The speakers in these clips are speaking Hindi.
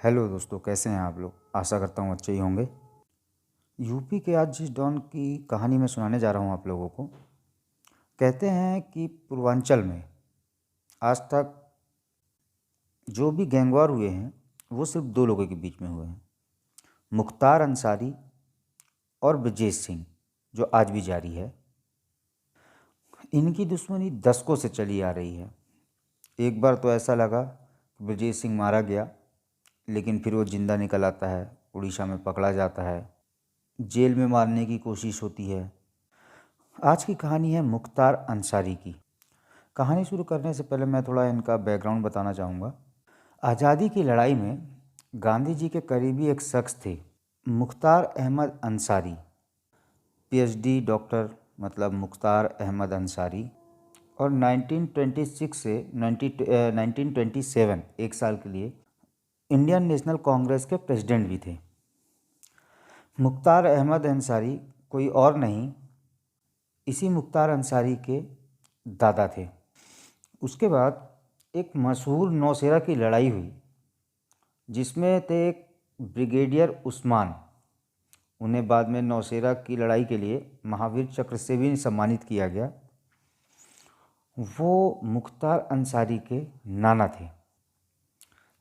हेलो दोस्तों, कैसे हैं आप लोग। आशा करता हूँ अच्छे ही होंगे। यूपी के आज जिस डॉन की कहानी मैं सुनाने जा रहा हूँ आप लोगों को, कहते हैं कि पूर्वांचल में आज तक जो भी गैंगवार हुए हैं वो सिर्फ दो लोगों के बीच में हुए हैं, मुख्तार अंसारी और ब्रजेश सिंह, जो आज भी जारी है। इनकी दुश्मनी दशकों से चली आ रही है। एक बार तो ऐसा लगा कि ब्रजेश सिंह मारा गया, लेकिन फिर वो जिंदा निकल आता है, उड़ीसा में पकड़ा जाता है, जेल में मारने की कोशिश होती है। आज की कहानी है मुख्तार अंसारी की। कहानी शुरू करने से पहले मैं थोड़ा इनका बैकग्राउंड बताना चाहूँगा। आज़ादी की लड़ाई में गांधी जी के करीबी एक शख्स थे, मुख्तार अहमद अंसारी, पीएचडी डॉक्टर, मतलब मुख्तार अहमद अंसारी। और 1926 से 1927 एक साल के लिए इंडियन नेशनल कांग्रेस के प्रेसिडेंट भी थे। मुख्तार अहमद अंसारी कोई और नहीं, इसी मुख्तार अंसारी के दादा थे। उसके बाद एक मशहूर नौशेरा की लड़ाई हुई, जिसमें थे एक ब्रिगेडियर उस्मान। उन्हें बाद में नौशेरा की लड़ाई के लिए महावीर चक्र से भी सम्मानित किया गया। वो मुख्तार अंसारी के नाना थे।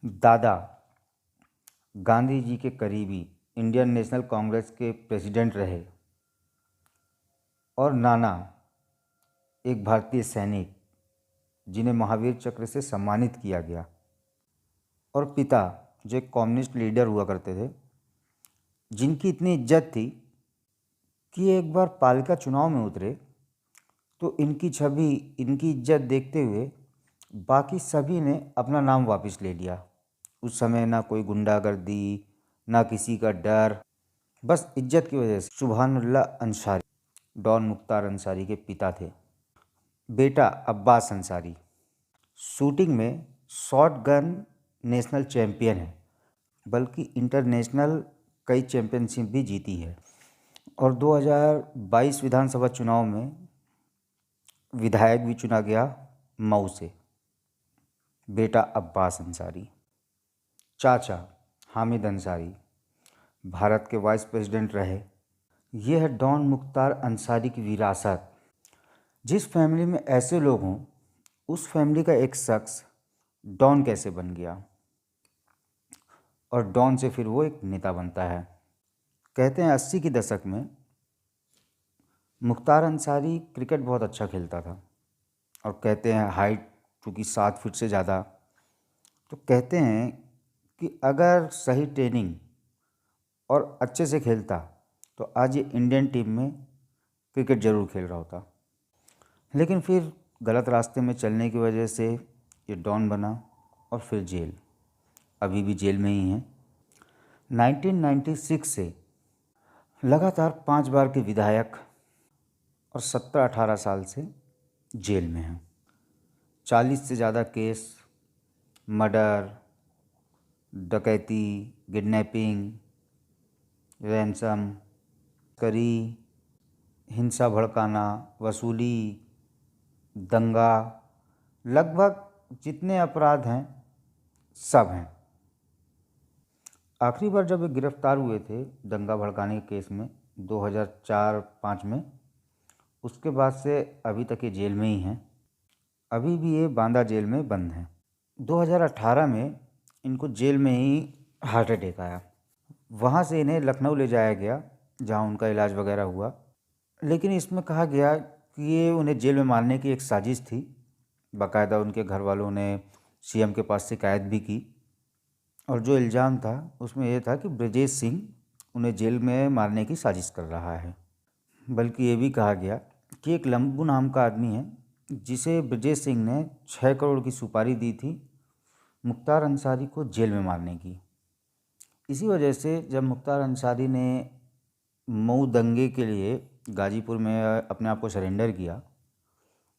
दादा गांधी जी के करीबी इंडियन नेशनल कांग्रेस के प्रेसिडेंट रहे, और नाना एक भारतीय सैनिक जिन्हें महावीर चक्र से सम्मानित किया गया। और पिता जो एक कम्युनिस्ट लीडर हुआ करते थे, जिनकी इतनी इज्जत थी कि एक बार पालिका चुनाव में उतरे तो इनकी छवि, इनकी इज्जत देखते हुए बाकी सभी ने अपना नाम वापस ले लिया। उस समय ना कोई गुंडागर्दी, ना किसी का डर, बस इज्जत की वजह से। सुभानुल्लाह अंसारी डॉन मुख्तार अंसारी के पिता थे। बेटा अब्बास अंसारी शूटिंग में शॉट गन नेशनल चैंपियन है, बल्कि इंटरनेशनल कई चैंपियनशिप भी जीती है। और 2022 विधानसभा चुनाव में विधायक भी चुना गया मऊ से। बेटा अब्बास अंसारी। चाचा हामिद अंसारी भारत के वाइस प्रेसिडेंट रहे। यह है डॉन मुख्तार अंसारी की विरासत। जिस फैमिली में ऐसे लोग हों, उस फैमिली का एक शख्स डॉन कैसे बन गया, और डॉन से फिर वो एक नेता बनता है। कहते हैं 80 के दशक में मुख्तार अंसारी क्रिकेट बहुत अच्छा खेलता था, और कहते हैं हाइट चूँकि 7 फीट से ज़्यादा, तो कहते हैं कि अगर सही ट्रेनिंग और अच्छे से खेलता तो आज ये इंडियन टीम में क्रिकेट ज़रूर खेल रहा होता। लेकिन फिर गलत रास्ते में चलने की वजह से ये डॉन बना, और फिर जेल, अभी भी जेल में ही है। 1996 से लगातार 5 बार के विधायक, और 17-18 साल से जेल में हैं। 40 से ज़्यादा केस, मर्डर, डकैती, किडनैपिंग, रैंसम, करी, हिंसा भड़काना, वसूली, दंगा, लगभग जितने अपराध हैं सब हैं। आखिरी बार जब ये गिरफ्तार हुए थे दंगा भड़काने के केस में 2004-05 में, उसके बाद से अभी तक ये जेल में ही हैं। अभी भी ये बांदा जेल में बंद हैं। 2018 में इनको जेल में ही हार्ट अटैक आया। वहाँ से इन्हें लखनऊ ले जाया गया, जहाँ उनका इलाज वगैरह हुआ। लेकिन इसमें कहा गया कि ये उन्हें जेल में मारने की एक साजिश थी। बाकायदा उनके घर वालों ने सीएम के पास शिकायत भी की, और जो इल्ज़ाम था उसमें यह था कि ब्रजेश सिंह उन्हें जेल में मारने की साजिश कर रहा है। बल्कि ये भी कहा गया कि एक लंबू नाम का आदमी है, जिसे ब्रजेश सिंह ने 6 करोड़ की सुपारी दी थी मुख्तार अंसारी को जेल में मारने की। इसी वजह से जब मुख्तार अंसारी ने मऊ दंगे के लिए गाजीपुर में अपने आप को सरेंडर किया,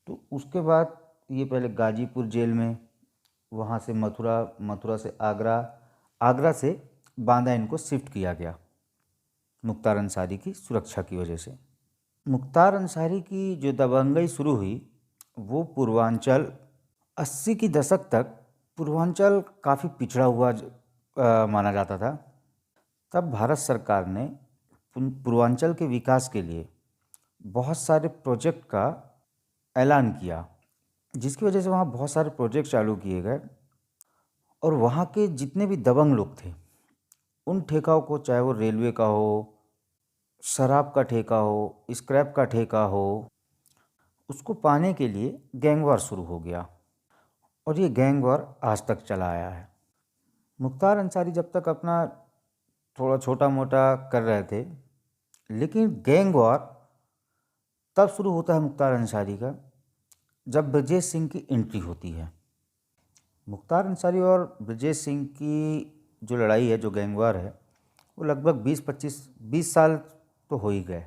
तो उसके बाद ये पहले गाजीपुर जेल में, वहाँ से मथुरा, मथुरा से आगरा, आगरा से बांदा इनको शिफ्ट किया गया मुख्तार अंसारी की सुरक्षा की वजह से। मुख्तार अंसारी की जो दबंगई शुरू हुई वो पूर्वांचल, 80 की दशक तक पूर्वांचल काफ़ी पिछड़ा हुआ माना जाता था। तब भारत सरकार ने पूर्वांचल के विकास के लिए बहुत सारे प्रोजेक्ट का ऐलान किया, जिसकी वजह से वहाँ बहुत सारे प्रोजेक्ट चालू किए गए और वहाँ के जितने भी दबंग लोग थे उन ठेकाओं को, चाहे वो रेलवे का हो, शराब का ठेका हो, स्क्रैप का ठेका हो, उसको पाने के लिए गैंग वॉर शुरू हो गया और ये गैंग वॉर आज तक चला आया है। मुख्तार अंसारी जब तक अपना थोड़ा छोटा मोटा कर रहे थे, लेकिन गैंग वॉर तब शुरू होता है मुख्तार अंसारी का जब ब्रजेश सिंह की एंट्री होती है। मुख्तार अंसारी और ब्रजेश सिंह की जो लड़ाई है, जो गैंग वॉर है, वो लगभग 20 साल तो हो ही गए।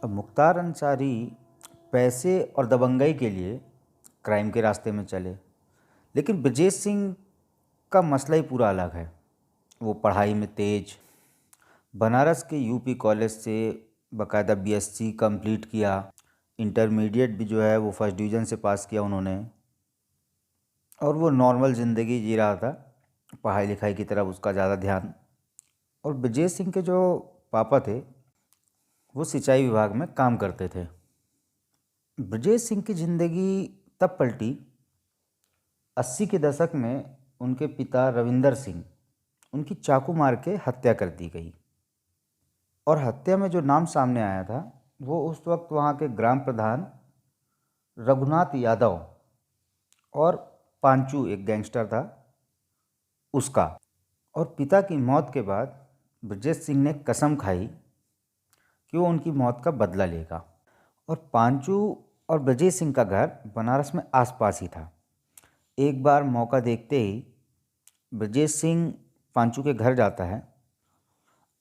अब मुख्तार अंसारी पैसे और दबंगई के लिए क्राइम के रास्ते में चले, लेकिन ब्रजेश सिंह का मसला ही पूरा अलग है। वो पढ़ाई में तेज, बनारस के यूपी कॉलेज से बाकायदा बीएससी कंप्लीट किया, इंटरमीडिएट भी जो है वो फर्स्ट डिवीज़न से पास किया उन्होंने, और वो नॉर्मल ज़िंदगी जी रहा था, पढ़ाई लिखाई की तरफ उसका ज़्यादा ध्यान। और ब्रजेश सिंह के जो पापा थे वो सिंचाई विभाग में काम करते थे। ब्रजेश सिंह की ज़िंदगी तब पलटी 80 के दशक में उनके पिता रविंदर सिंह, उनकी चाकू मार के हत्या कर दी गई। और हत्या में जो नाम सामने आया था वो उस वक्त वहाँ के ग्राम प्रधान रघुनाथ यादव और पांचू, एक गैंगस्टर था, उसका। और पिता की मौत के बाद ब्रजेश सिंह ने कसम खाई कि वो उनकी मौत का बदला लेगा। और पांचू और ब्रजेश सिंह का घर बनारस में आसपास ही था। एक बार मौका देखते ही ब्रजेश सिंह पांचू के घर जाता है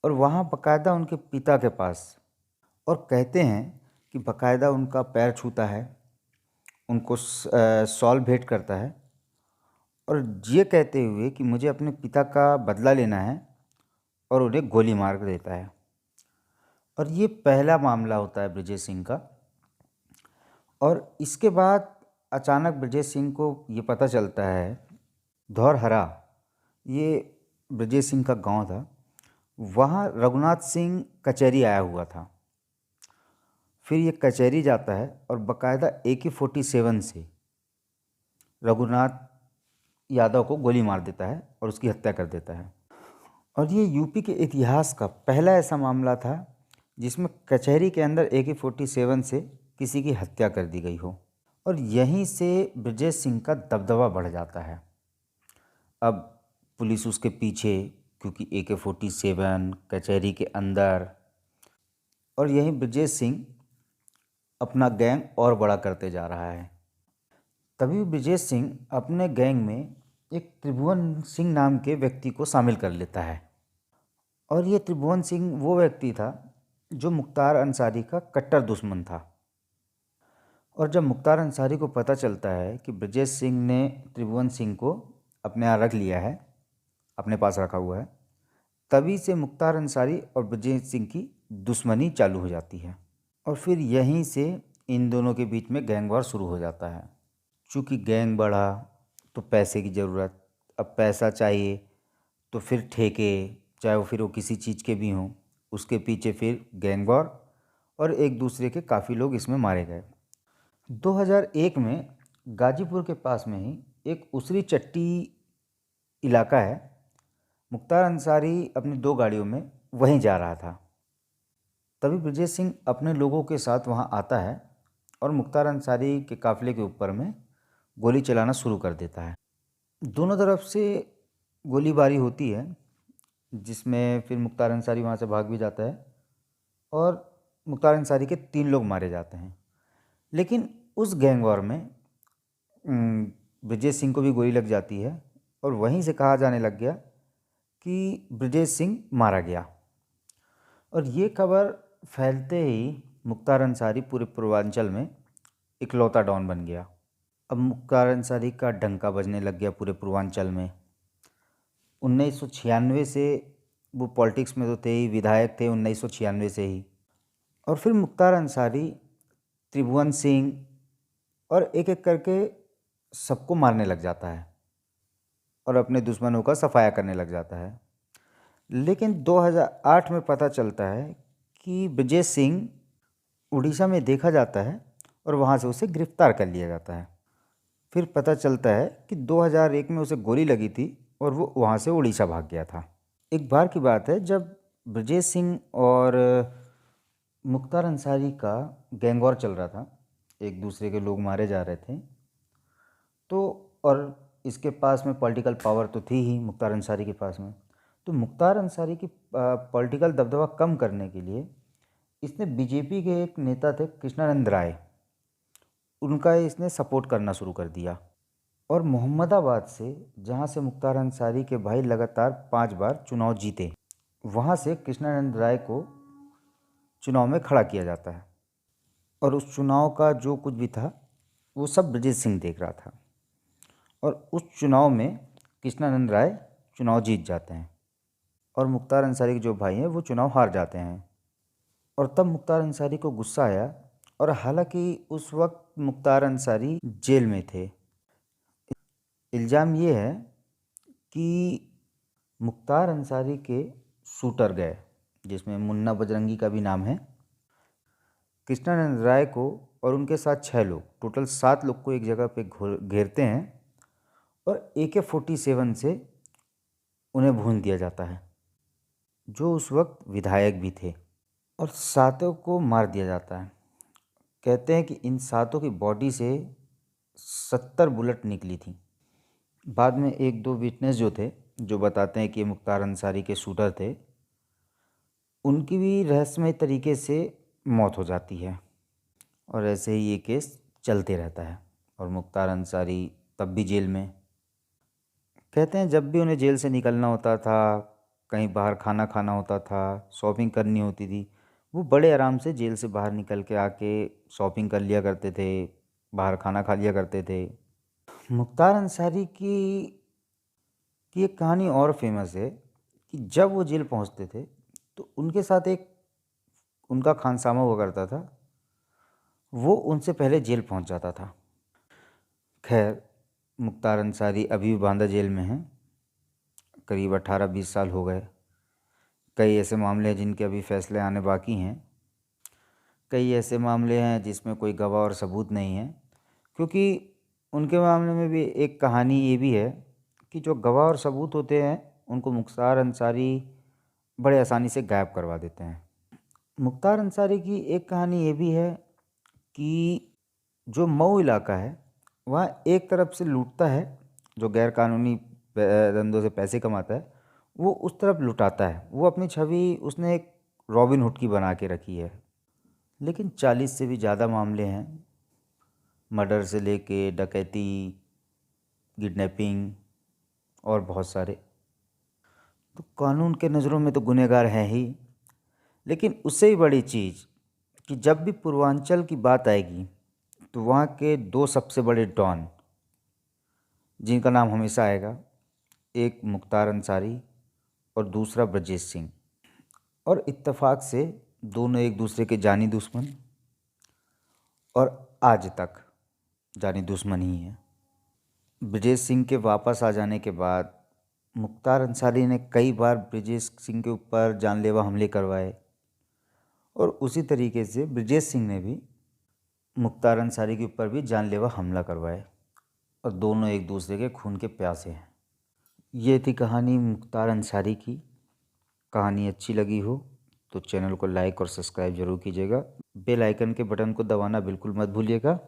और वहाँ बाकायदा उनके पिता के पास, और कहते हैं कि बाकायदा उनका पैर छूता है, उनको शॉल भेंट करता है और ये कहते हुए कि मुझे अपने पिता का बदला लेना है, और उन्हें गोली मार देता है। और ये पहला मामला होता है ब्रजेश सिंह का। और इसके बाद अचानक ब्रजेश सिंह को ये पता चलता है, धौरहरा, ये ब्रजेश सिंह का गांव था, वहाँ रघुनाथ सिंह कचहरी आया हुआ था। फिर ये कचहरी जाता है और बाकायदा AK-47 से रघुनाथ यादव को गोली मार देता है और उसकी हत्या कर देता है। और ये यूपी के इतिहास का पहला ऐसा मामला था जिसमें कचहरी के अंदर AK-47 से किसी की हत्या कर दी गई हो। और यहीं से ब्रजेश सिंह का दबदबा बढ़ जाता है। अब पुलिस उसके पीछे, क्योंकि AK-47 कचहरी के अंदर, और यहीं ब्रजेश सिंह अपना गैंग और बड़ा करते जा रहा है। तभी ब्रजेश सिंह अपने गैंग में एक त्रिभुवन सिंह नाम के व्यक्ति को शामिल कर लेता है। और ये त्रिभुवन सिंह वो व्यक्ति था जो मुख्तार अंसारी का कट्टर दुश्मन था। और जब मुख्तार अंसारी को पता चलता है कि ब्रजेश सिंह ने त्रिभुवन सिंह को अपने यहाँ रख लिया है, अपने पास रखा हुआ है, तभी से मुख्तार अंसारी और ब्रजेश सिंह की दुश्मनी चालू हो जाती है। और फिर यहीं से इन दोनों के बीच में गैंग वॉर शुरू हो जाता है। चूँकि गैंग बढ़ा तो पैसे की ज़रूरत, अब पैसा चाहिए तो फिर ठेके, चाहे वो फिर वो किसी चीज़ के भी हों, उसके पीछे फिर गैंग वॉर, और एक दूसरे के काफ़ी लोग इसमें मारे गए। 2001 में गाजीपुर के पास में ही एक उसरी चट्टी इलाका है, मुख्तार अंसारी अपनी 2 गाड़ियों में वहीं जा रहा था। तभी ब्रजेश सिंह अपने लोगों के साथ वहां आता है और मुख्तार अंसारी के काफ़िले के ऊपर में गोली चलाना शुरू कर देता है। दोनों तरफ से गोलीबारी होती है, जिसमें फिर मुख्तार अंसारी वहां से भाग भी जाता है और मुख्तार अंसारी के 3 लोग मारे जाते हैं। लेकिन उस गैंग वॉर में ब्रजेश सिंह को भी गोली लग जाती है और वहीं से कहा जाने लग गया कि ब्रजेश सिंह मारा गया। और ये खबर फैलते ही मुख्तार अंसारी पूरे पूर्वांचल में इकलौता डॉन बन गया। अब मुख्तार अंसारी का डंका बजने लग गया पूरे पूर्वांचल में। 1996 से वो पॉलिटिक्स में तो थे ही, विधायक थे 1996 से ही। और फिर मुख्तार अंसारी, त्रिभुवन सिंह और एक एक करके सबको मारने लग जाता है। और अपने दुश्मनों का सफाया करने लग जाता है। लेकिन 2008 में पता चलता है कि ब्रजेश सिंह उड़ीसा में देखा जाता है और वहाँ से उसे गिरफ्तार कर लिया जाता है। फिर पता चलता है कि 2001 में उसे गोली लगी थी और वो वहाँ से उड़ीसा भाग गया था। एक बार की बात है जब ब्रजेश सिंह और मुख्तार अंसारी का गैंग वॉर चल रहा था, एक दूसरे के लोग मारे जा रहे थे, तो और इसके पास में पॉलिटिकल पावर तो थी ही मुख्तार अंसारी के पास में। तो मुख्तार अंसारी की पॉलिटिकल दबदबा कम करने के लिए इसने बीजेपी के एक नेता थे कृष्णानंद राय, उनका इसने सपोर्ट करना शुरू कर दिया। और मोहम्मदाबाद से, जहाँ से मुख्तार अंसारी के भाई लगातार 5 बार चुनाव जीते, वहाँ से कृष्णानंद राय को चुनाव में खड़ा किया जाता है। और उस चुनाव का जो कुछ भी था वो सब ब्रजेश सिंह देख रहा था। और उस चुनाव में कृष्णानंद राय चुनाव जीत जाते हैं और मुख्तार अंसारी के जो भाई हैं वो चुनाव हार जाते हैं। और तब मुख्तार अंसारी को गुस्सा आया, और हालांकि उस वक्त मुख्तार अंसारी जेल में थे। इल्ज़ाम ये है कि मुख्तार अंसारी के शूटर गए, जिसमें मुन्ना बजरंगी का भी नाम है, कृष्णानंद राय को और उनके साथ 6 लोग, टोटल 7 लोग को एक जगह पे घेरते हैं और AK-47 से उन्हें भून दिया जाता है, जो उस वक्त विधायक भी थे, और 7 को मार दिया जाता है। कहते हैं कि इन 7 की बॉडी से 70 बुलेट निकली थी। बाद में 1-2 विटनेस जो थे, जो बताते हैं कि मुख्तार अंसारी के शूटर थे, उनकी भी रहस्यमय तरीके से मौत हो जाती है। और ऐसे ही ये केस चलते रहता है और मुख्तार अंसारी तब भी जेल में। कहते हैं जब भी उन्हें जेल से निकलना होता था, कहीं बाहर खाना खाना होता था, शॉपिंग करनी होती थी, वो बड़े आराम से जेल से बाहर निकल के आके शॉपिंग कर लिया करते थे, बाहर खाना खा लिया करते थे। मुख्तार अंसारी की एक कहानी और फेमस है कि जब वो जेल पहुंचते थे तो उनके साथ एक उनका खानसामा हुआ करता था, वो उनसे पहले जेल पहुंच जाता था। खैर, मुख्तार अंसारी अभी भी बांदा जेल में हैं, करीब 18-20 साल हो गए। कई ऐसे मामले हैं जिनके अभी फैसले आने बाकी हैं। कई ऐसे मामले हैं जिसमें कोई गवाह और सबूत नहीं है, क्योंकि उनके मामले में भी एक कहानी ये भी है कि जो गवाह और सबूत होते हैं उनको मुख्तार अंसारी बड़े आसानी से गायब करवा देते हैं। मुख्तार अंसारी की एक कहानी ये भी है कि जो मऊ इलाका है वहाँ एक तरफ से लूटता है, जो गैरकानूनी धंधों से पैसे कमाता है, वो उस तरफ लुटाता है। वो अपनी छवि उसने एक रॉबिन हुड की बना के रखी है। लेकिन 40 से भी ज़्यादा मामले हैं, मर्डर से लेके डकैती, किडनैपिंग और बहुत सारे। तो कानून के नज़रों में तो गुनहगार हैं ही, लेकिन उससे ही बड़ी चीज़ कि जब भी पूर्वांचल की बात आएगी तो वहाँ के 2 सबसे बड़े डॉन जिनका नाम हमेशा आएगा, एक मुख्तार अंसारी और दूसरा ब्रजेश सिंह। और इत्तेफाक से दोनों एक दूसरे के जानी दुश्मन और आज तक जानी दुश्मन ही हैं। ब्रजेश सिंह के वापस आ जाने के बाद मुख्तार अंसारी ने कई बार ब्रजेश सिंह के ऊपर जानलेवा हमले करवाए, और उसी तरीके से ब्रजेश सिंह ने भी मुख्तार अंसारी के ऊपर भी जानलेवा हमला करवाए, और दोनों एक दूसरे के खून के प्यासे हैं। ये थी कहानी मुख्तार अंसारी की। कहानी अच्छी लगी हो तो चैनल को लाइक और सब्सक्राइब जरूर कीजिएगा। बेल आइकन के बटन को दबाना बिल्कुल मत भूलिएगा।